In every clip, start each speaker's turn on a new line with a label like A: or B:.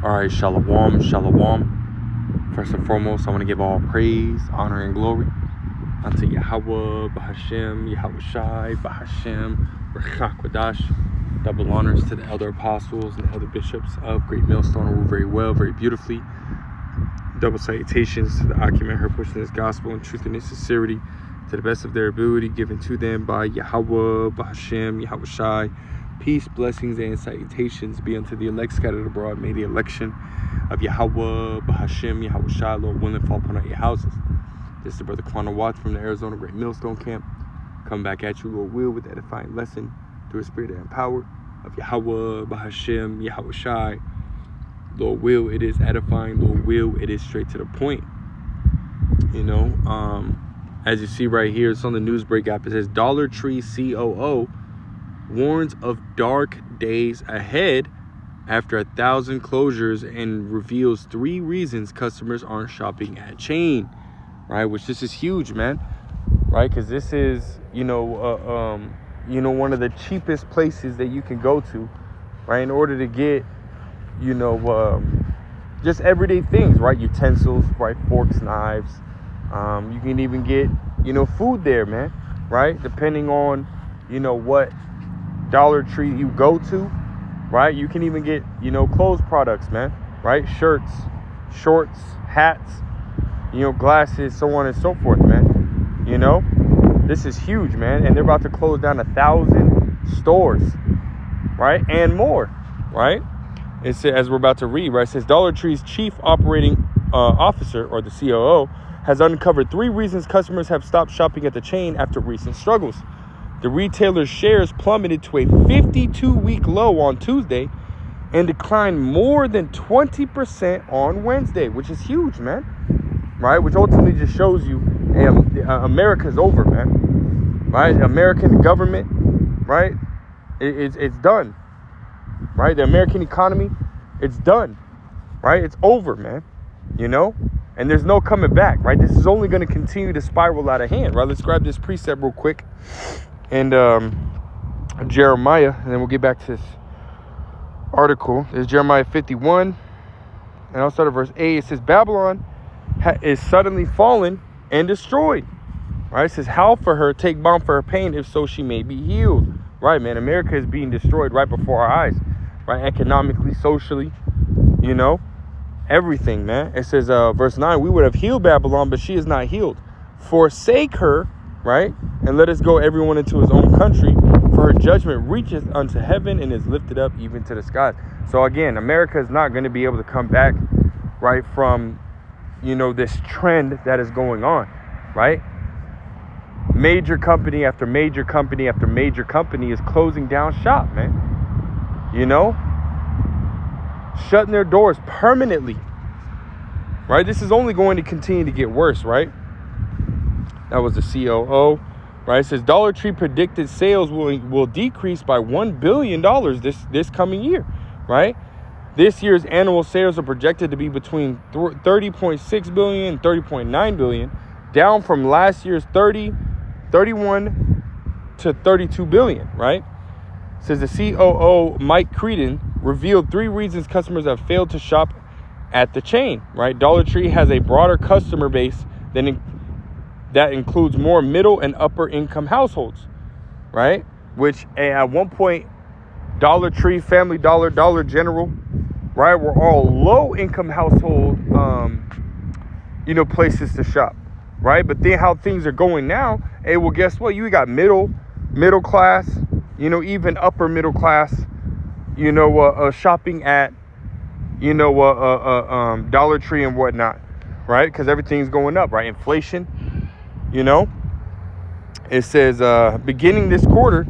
A: All right, shalom, shalom. First and foremost, I want to give all praise, honor, and glory unto Yahweh, Bahashem, Yahweh Shai, Bahashem, Rechak. Double honors to the elder apostles and the elder bishops of Great Millstone, who rule very well, very beautifully. Double salutations to the Acumen who are pushing this gospel in truth and in sincerity to the best of their ability, given to them by Yahweh, Bahashem, Yahweh Shai. Peace, blessings, and salutations be unto the elect scattered abroad. May the election of Yahweh, Bahashem, Yahweh Shai, Lord willing, fall upon all your houses. This is the Brother Quanah Watts from the Arizona Great Millstone Camp. Come back at you, Lord will, with the edifying lesson through a spirit and power of Yahweh, Bahashem, Yahweh Shai. Lord will, it is edifying. Lord will, it is straight to the point. As you see right here, it's on the Newsbreak app. It says Dollar Tree COO warns of dark days ahead after 1,000 closures and reveals 3 reasons customers aren't shopping at chain. Right, which this is huge, man. Right, because this is one of the cheapest places that you can go to, right, in order to get just everyday things, right? Utensils, right? Forks, knives. You can even get, food there, man, right? Depending on, what Dollar Tree you go to, right? You can even get, clothes products, man, right? Shirts, shorts, hats, glasses, so on and so forth, man. This is huge, man. And they're about to close down 1,000 stores, right? And more, right? It says, as we're about to read, right? It says Dollar Tree's chief operating officer, or the COO, has uncovered 3 reasons customers have stopped shopping at the chain after recent struggles. The retailer's shares plummeted to a 52-week low on Tuesday and declined more than 20% on Wednesday, which is huge, man. Right? Which ultimately just shows you, hey, America's over, man. Right? The American government, right? It's done. Right? The American economy, it's done. Right? It's over, man. And there's no coming back, right? This is only going to continue to spiral out of hand, right? Let's grab this precept real quick. And Jeremiah, and then we'll get back to this article. There's Jeremiah 51, and I'll start at verse 8. It says, Babylon is suddenly fallen and destroyed. Right? It says, howl for her, take balm for her pain, if so she may be healed. Right, man? America is being destroyed right before our eyes. Right? Economically, socially, everything, man. It says, verse 9, we would have healed Babylon, but she is not healed. Forsake her, right? And let us go everyone into his own country, for her judgment reacheth unto heaven and is lifted up even to the skies. So again, America is not going to be able to come back, right, from, this trend that is going on, right? Major company after major company after major company is closing down shop, man. Shutting their doors permanently, right? This is only going to continue to get worse, right? That was the COO, right? It says Dollar Tree predicted sales will decrease by $1 billion this coming year, right? This year's annual sales are projected to be between $30.6 billion and $30.9 billion, down from last year's $31 to $32 billion, right? It says the COO, Mike Creedon, revealed 3 reasons customers have failed to shop at the chain, right? Dollar Tree has a broader customer base that includes more middle and upper income households, right? Which at one point, Dollar Tree, Family Dollar, Dollar General, right, were all low income household, places to shop, right? But then how things are going now, hey, well, guess what? You got middle class, even upper middle class, shopping at, Dollar Tree and whatnot, right? Because everything's going up, right? Inflation. It says, beginning this quarter,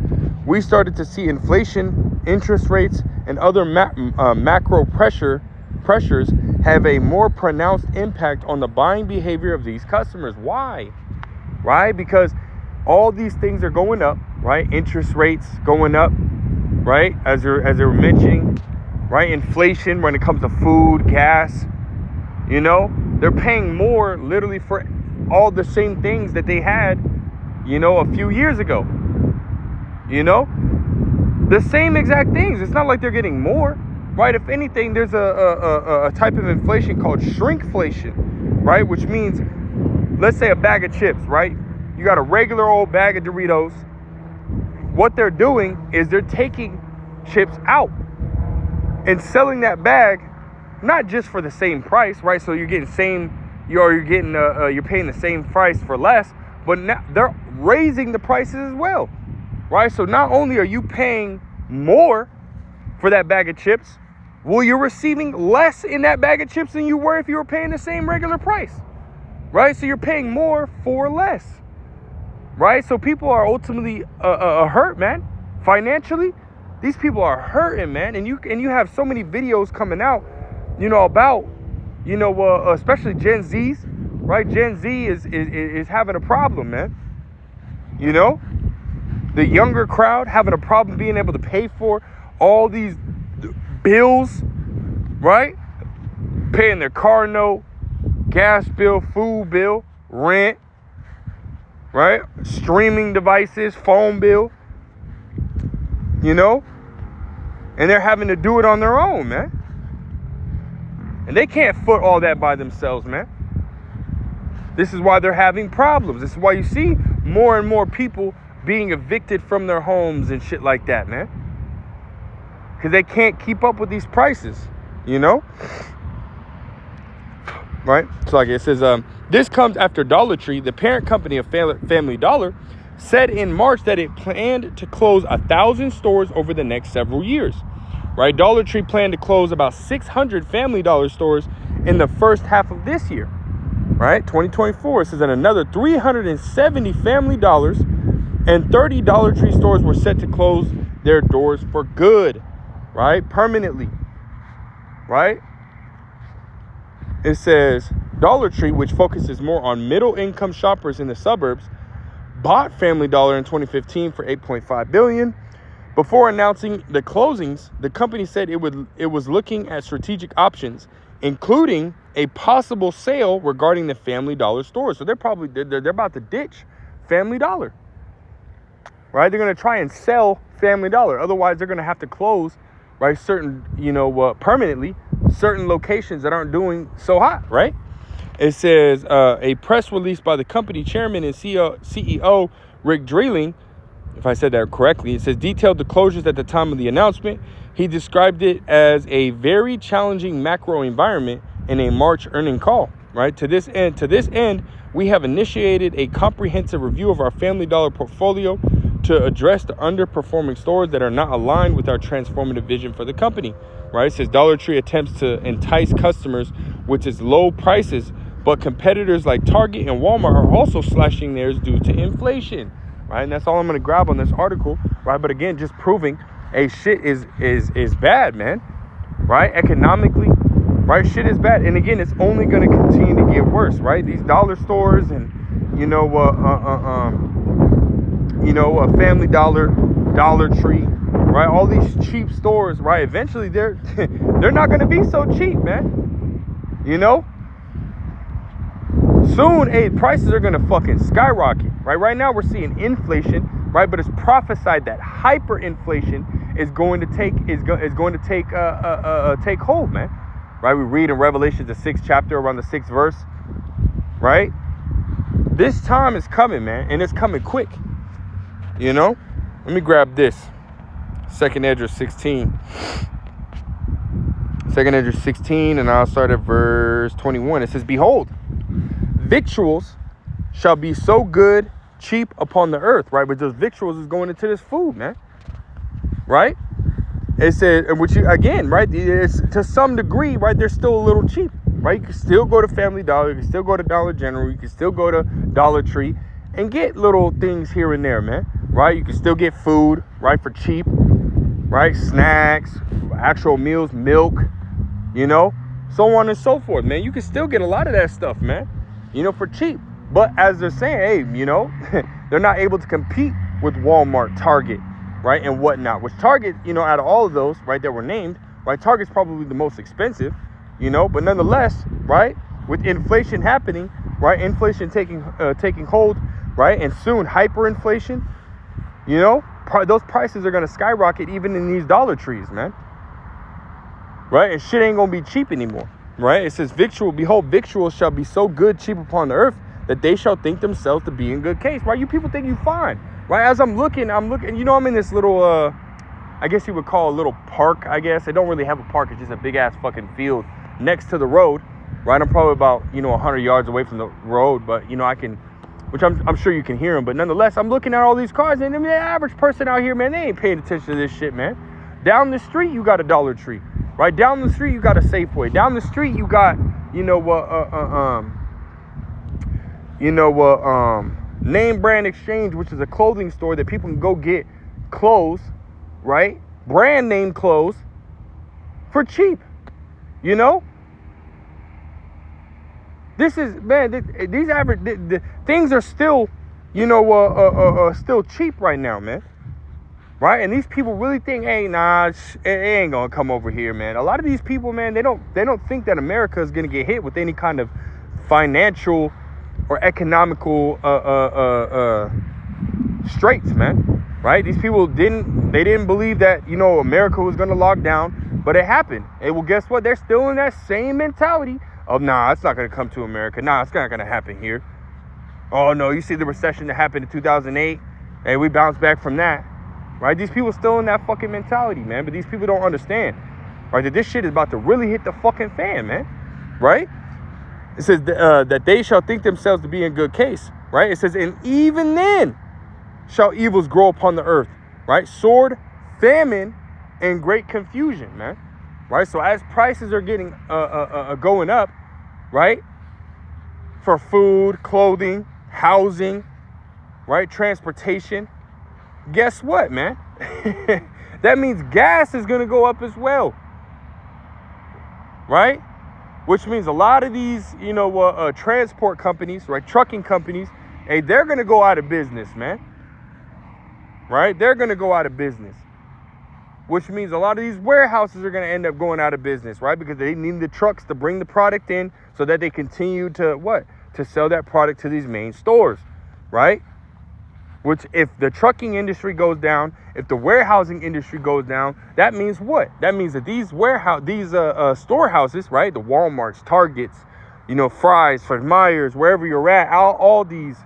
A: we started to see inflation, interest rates, and other macro pressures have a more pronounced impact on the buying behavior of these customers. Why? Right? Because all these things are going up, right? Interest rates going up, right? As they were mentioning, right? Inflation when it comes to food, gas, they're paying more literally for all the same things that they had, a few years ago. The same exact things. It's not like they're getting more, right? If anything, there's a type of inflation called shrinkflation, right? Which means, let's say a bag of chips, right? You got a regular old bag of Doritos. What they're doing is they're taking chips out and selling that bag, not just for the same price, right? So you're getting you're paying the same price for less, but now they're raising the prices as well, right? So not only are you paying more for that bag of chips, well, you're receiving less in that bag of chips than you were if you were paying the same regular price, right? So you're paying more for less, right? So people are ultimately hurt, man. Financially, these people are hurting, man. And you have so many videos coming out, about, especially Gen Zs, right? Gen Z is having a problem, man. The younger crowd having a problem being able to pay for all these bills, right? Paying their car note, gas bill, food bill, rent, right? Streaming devices, phone bill, and they're having to do it on their own, man. And they can't foot all that by themselves, man. This is why they're having problems. This is why you see more and more people being evicted from their homes and shit like that, man. Because they can't keep up with these prices, Right? So like it says, this comes after Dollar Tree, the parent company of Family Dollar, said in March that it planned to close 1,000 stores over the next several years. Right? Dollar Tree planned to close about 600 Family Dollar stores in the first half of this year. Right? 2024. It says that another 370 Family Dollars and 30 Dollar Tree stores were set to close their doors for good. Right? Permanently. Right? It says Dollar Tree, which focuses more on middle income shoppers in the suburbs, bought Family Dollar in 2015 for $8.5 billion. Before announcing the closings, the company said it was looking at strategic options, including a possible sale regarding the Family Dollar stores. So they're about to ditch Family Dollar. Right? They're going to try and sell Family Dollar. Otherwise, they're going to have to close, right, certain, permanently, certain locations that aren't doing so hot, right? It says a press release by the company chairman and CEO Rick Dreeling, if I said that correctly, it says detailed the closures at the time of the announcement. He described it as a very challenging macro environment in a March earning call, right? To this end, we have initiated a comprehensive review of our Family Dollar portfolio to address the underperforming stores that are not aligned with our transformative vision for the company, right? It says Dollar Tree attempts to entice customers with its low prices, but competitors like Target and Walmart are also slashing theirs due to inflation, right? And that's all I'm going to grab on this article, right? But again, just proving, shit is bad, man, right? Economically, right? Shit is bad. And again, it's only going to continue to get worse, right? These dollar stores and, Family Dollar, Dollar Tree, right? All these cheap stores, right? Eventually, they're not going to be so cheap, man. Soon, prices are going to fucking skyrocket, right? Right now, we're seeing inflation, right? But it's prophesied that hyperinflation is going to take hold, man. Right? We read in Revelation, the 6th chapter, around the 6th verse, right? This time is coming, man, and it's coming quick. Let me grab this. 2nd Ezra 16. 2nd Ezra 16, and I'll start at verse 21. It says, behold, victuals shall be so good, cheap upon the earth, right? But those victuals is going into this food, man. Right? It says, which again, right? It's to some degree, right? They're still a little cheap, right? You can still go to Family Dollar, you can still go to Dollar General, you can still go to Dollar Tree and get little things here and there, man. Right? You can still get food, right, for cheap, right? Snacks, actual meals, milk, so on and so forth, man. You can still get a lot of that stuff, man, for cheap. But as they're saying, hey, they're not able to compete with Walmart, Target, right, and whatnot. Which Target, out of all of those, right, that were named, right, Target's probably the most expensive, but nonetheless, right, with inflation happening, right, inflation taking hold, right, and soon hyperinflation, those prices are going to skyrocket even in these Dollar Trees, man. right? And shit ain't gonna be cheap anymore, right? It says, behold, victuals shall be so good, cheap upon the earth, that they shall think themselves to be in good case, right? You people think you fine, right? As I'm looking, you know, I'm in this little, I guess you would call a little park, I guess. They don't really have a park. It's just a big ass fucking field next to the road, right? I'm probably about, 100 yards away from the road, but, which I'm sure you can hear them. But nonetheless, I'm looking at all these cars, and the average person out here, man, they ain't paying attention to this shit, man. Down the street, you got a Dollar Tree, right? Down the street, you got a Safeway. Down the street, you got, Name Brand Exchange, which is a clothing store that people can go get clothes, right? Brand name clothes for cheap, This is, man, these average the things are still, still cheap right now, man. Right? And these people really think, hey, nah, it ain't gonna come over here, man. A lot of these people, man, they don't think that America is gonna get hit with any kind of financial or economical straits, man. Right? These people didn't believe that, America was gonna lock down, but it happened. And well, guess what? They're still in that same mentality of, nah, it's not gonna come to America. Nah, it's not gonna happen here. Oh no, you see the recession that happened in 2008, and we bounced back from that. Right? These people still in that fucking mentality, man. But these people don't understand, right, that this shit is about to really hit the fucking fan, man. Right? It says that they shall think themselves to be in good case. Right? It says, and even then shall evils grow upon the earth. Right? Sword, famine, and great confusion, man. Right? So as prices are getting going up, right, for food, clothing, housing, right, transportation, guess what, man? That means gas is going to go up as well, right? Which means a lot of these, transport companies, right, trucking companies, hey, they're going to go out of business, man. Right? They're going to go out of business. Which means a lot of these warehouses are going to end up going out of business, right? Because they need the trucks to bring the product in so that they continue to, to sell that product to these main stores, right? Which, if the trucking industry goes down, if the warehousing industry goes down, that means what? That means that these storehouses, right? The Walmarts, Targets, Fry's, Fred Meyer's, wherever you're at, all these,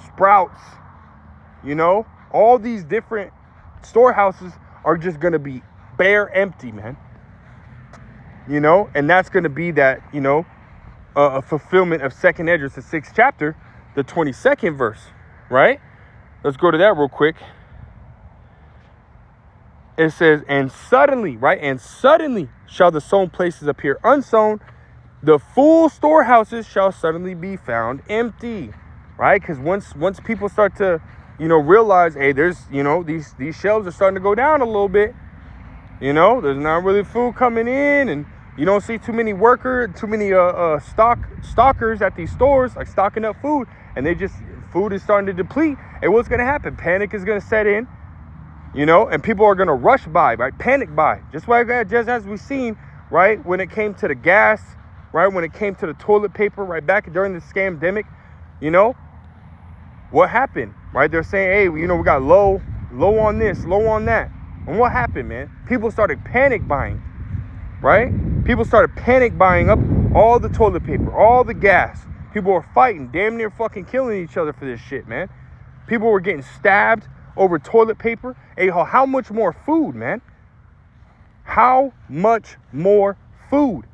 A: Sprouts, all these different storehouses are just going to be bare empty, man. And that's going to be that, a fulfillment of 2nd Esdras, the 6th chapter, the 22nd verse. Right? Let's go to that real quick. It says, and suddenly, right? And suddenly shall the sown places appear unsown. The full storehouses shall suddenly be found empty. Right? Because once people start to, realize, hey, there's, these shelves are starting to go down a little bit. There's not really food coming in, and you don't see too many stockers at these stores, like stocking up food, and food is starting to deplete. And what's going to happen? Panic is going to set in, and people are going to rush buy, right? Panic buy. Just as we've seen, right? When it came to the gas, right? When it came to the toilet paper, right? Back during the scamdemic, what happened, right? They're saying, hey, we got low on this, low on that. And what happened, man? People started panic buying, right? People started panic buying up all the toilet paper, all the gas. People were fighting, damn near fucking killing each other for this shit, man. People were getting stabbed over toilet paper. Hey, how much more food, man? How much more food?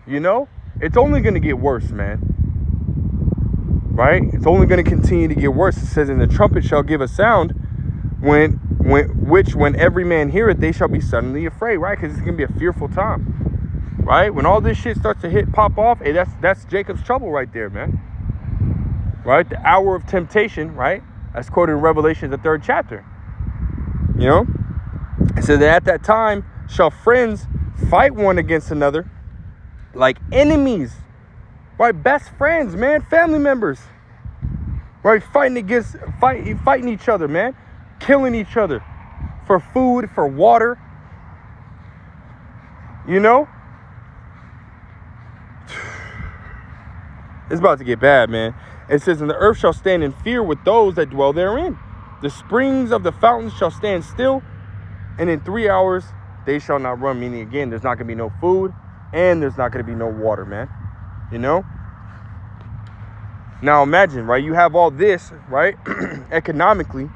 A: It's only going to get worse, man. Right? It's only going to continue to get worse. It says, and the trumpet shall give a sound when every man heareth, they shall be suddenly afraid, right? Because it's going to be a fearful time. Right? When all this shit starts to pop off, hey, that's Jacob's trouble right there, man. Right? The hour of temptation, right? That's quoted in Revelation, the 3rd chapter. It says that at that time shall friends fight one against another like enemies. Right? Best friends, man. Family members. Right? Fighting each other, man. Killing each other for food, for water. It's about to get bad, man. It says, and the earth shall stand in fear with those that dwell therein. The springs of the fountains shall stand still, and in 3 hours they shall not run. Meaning, again, there's not going to be no food and there's not going to be no water, man. You know? Now imagine, right? You have all this, right? Economically,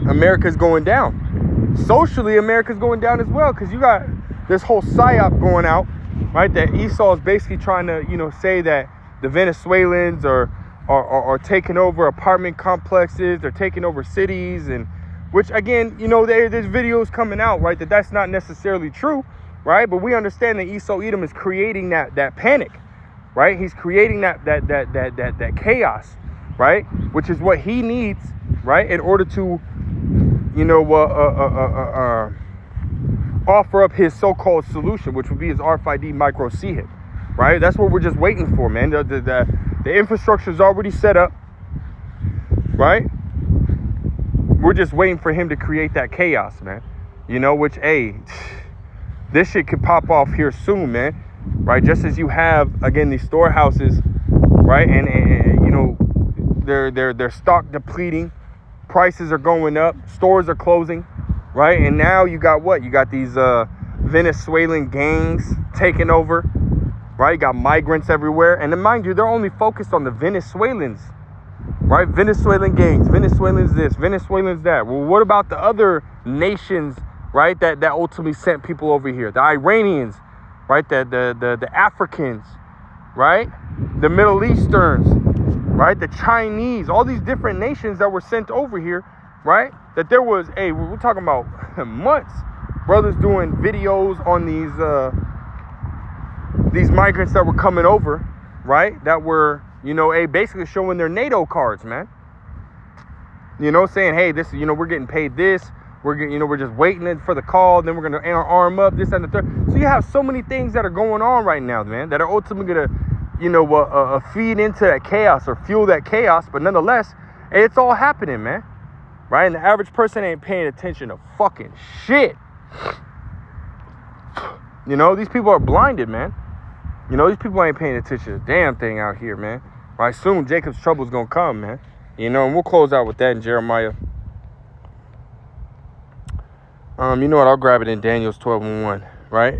A: America's going down. Socially, America's going down as well, because you got this whole psyop going out, right? That Esau is basically trying to, say that the Venezuelans are taking over apartment complexes, they're taking over cities, and which, again, there's videos coming out, right, that's not necessarily true, right? But we understand that Esau Edom is creating that panic, right? He's creating that chaos, right? Which is what he needs, right, in order to, offer up his so-called solution, which would be his RFID micro CHIP, right? That's what we're just waiting for, man. The infrastructure is already set up, right? We're just waiting for him to create that chaos, man. Which, hey, this shit could pop off here soon, man. Right? Just as you have, again, these storehouses, right? And they're stock depleting, prices are going up, stores are closing, right? And now you got what? You got these Venezuelan gangs taking over, right? You got migrants everywhere. And then, mind you, they're only focused on the Venezuelans, right? Venezuelan gangs, Venezuelans this, Venezuelans that. Well, what about the other nations, right, that ultimately sent people over here? The Iranians, right? The Africans, right? The Middle Easterns, right? The Chinese, all these different nations that were sent over here, right? That there was, we're talking about months, brothers doing videos on these migrants that were coming over, right? That were, basically showing their NATO cards, man. Saying, hey, this, we're getting paid this. We're just waiting for the call. Then we're going to arm up, this and the third. So you have so many things that are going on right now, man, that are ultimately going to, feed into that chaos or fuel that chaos. But nonetheless, it's all happening, man. Right? And the average person ain't paying attention to fucking shit. These people are blinded, man. These people ain't paying attention to a damn thing out here, man. Right? Soon Jacob's trouble is going to come, man. And we'll close out with that in Jeremiah. You know what? I'll grab it in Daniel's 12:1, right?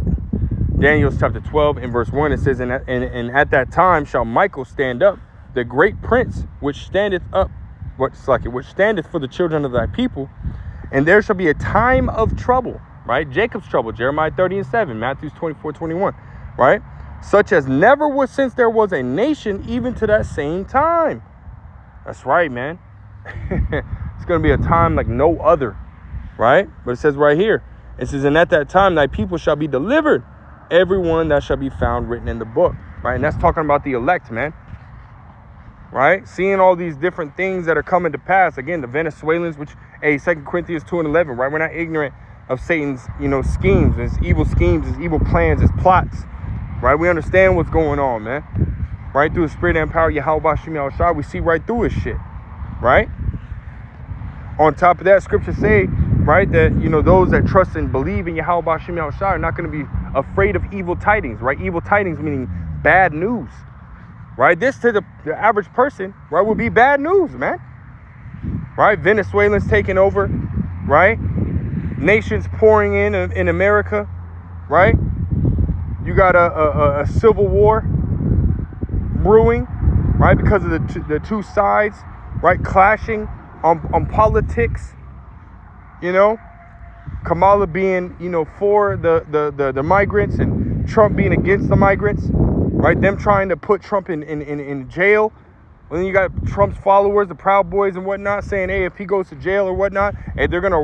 A: Daniel's chapter 12 and verse 1. It says, and at that time shall Michael stand up, the great prince, which standeth for the children of thy people. And there shall be a time of trouble, right? Jacob's trouble, Jeremiah 30:7, Matthew 24:21, right? Such as never was since there was a nation, even to that same time. That's right, man. It's going to be a time like no other, right? But it says right here, it says, and at that time thy people shall be delivered, everyone that shall be found written in the book, right? And that's talking about the elect, man, right? Seeing all these different things that are coming to pass. Again, the Venezuelans, which, 2 Corinthians 2:11, right? We're not ignorant of Satan's, schemes, his evil schemes, his evil plans, his plots, right? We understand what's going on, man. Right? Through the spirit and power of Yahweh Shem Yahushua, we see right through his shit, right? On top of that, scriptures say, right, that, those that trust and believe in Yahweh Shem Yahushua are not going to be afraid of evil tidings, right? Evil tidings meaning bad news, right? This to the average person, right, would be bad news, man. Right? Venezuelans taking over, right? Nations pouring in America, right? You got a civil war brewing, right? Because of the two sides, right, clashing on politics. Kamala being, for the migrants, and Trump being against the migrants, right? Them trying to put Trump in jail. Well, then you got Trump's followers, the Proud Boys and whatnot, saying, hey, if he goes to jail or whatnot, hey, they're gonna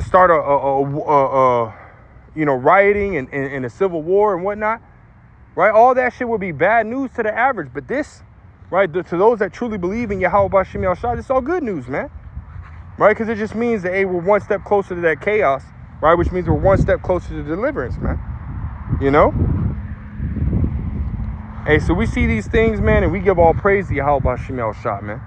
A: start a rioting and a civil war and whatnot, right? All that shit would be bad news to the average. But this, right, to those that truly believe in Yahweh Shem Yahushua, it's all good news, man. Right? Because it just means that, hey, we're one step closer to that chaos, right? Which means we're one step closer to deliverance, man. Hey, so we see these things, man, and we give all praise to Yahweh Shem Yahushua, man.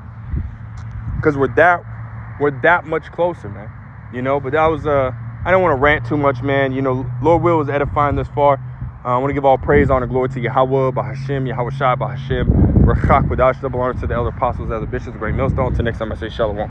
A: Because we're that much closer, man. But that was I don't want to rant too much, man. Lord will is edifying this far. I want to give all praise, honor, glory to Yahweh, Bahashem, Yahweh Shai, Bahashem, Rachak, Wadash, double honor to the elder apostles, elder bishops, great millstone. Till next time, I say shalom.